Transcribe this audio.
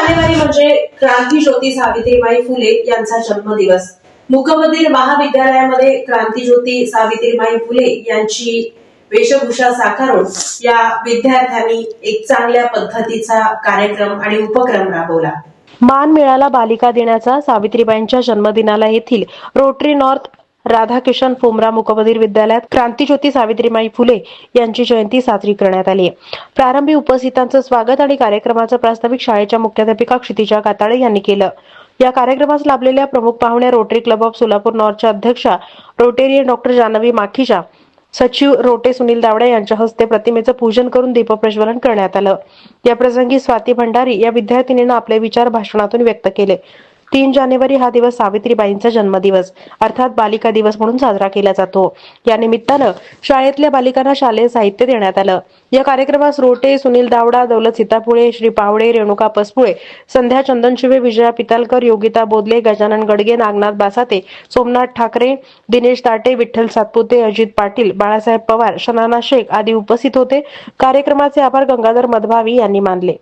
जानेवारी म्हणजे क्रांतीज्योती सावित्रीबाई फुले यांचा जन्मदिवस। मुकबधीर महाविद्यालयामध्ये क्रांतीज्योती सावित्रीबाई फुले यांची वेशभूषा साकारून या विद्यार्थ्यांनी एक चांगल्या पद्धतीचा कार्यक्रम आणि उपक्रम राबवला। मान मिळाला बालिका दिनाचा। सावित्रीबाईंच्या जन्मदिनाला येथील रोटरी नॉर्थ राधाकिशन फोमरा मुकबधीर विद्यालयात क्रांतीज्योती सावित्रीबाई फुले यांची जयंती साजरी करण्यात आली। प्रारंभी उपस्थितांचं स्वागत आणि कार्यक्रमाचं प्रास्ताविक शाळेच्या मुख्याध्यापिका क्षितिजा काताळे यांनी केलं। या कार्यक्रमास लाभलेल्या प्रमुख पाहुण्या रोटरी क्लब ऑफ सोलापूर नॉर्थच्या अध्यक्षा रोटेरियन डॉक्टर जानवी माखीजा, सचिव रोटे सुनील दावडे यांच्या हस्ते प्रतिमेचं पूजन करून दीपप्रज्वलन करण्यात आलं। या प्रसंगी स्वाती भंडारी या विद्यार्थिनीनं आपले विचार भाषणातून व्यक्त केले। 3 जानेवारी हा दिवस सावित्रीबाईंचा जन्मदिवस अर्थात बालिका दिवस म्हणून साजरा केला जातो। या निमित्तानं शाळेतल्या बालिकांना शालेय साहित्य देण्यात आलं। या कार्यक्रमास रोटे, सुनील दावडा, दौलत सीतापुळे, श्री पावडे, रेणुका पसपुळे, संध्या चंदनशिवे, विजया पितालकर, योगिता बोदले, गजानन गडगे, नागनाथ बासाते, सोमनाथ ठाकरे, दिनेश ताटे, विठ्ठल सातपुते, अजित पाटील, बाळासाहेब पवार, शनाना शेख आदी उपस्थित होते। कार्यक्रमाचे आभार गंगाधर मधभावी यांनी मानले।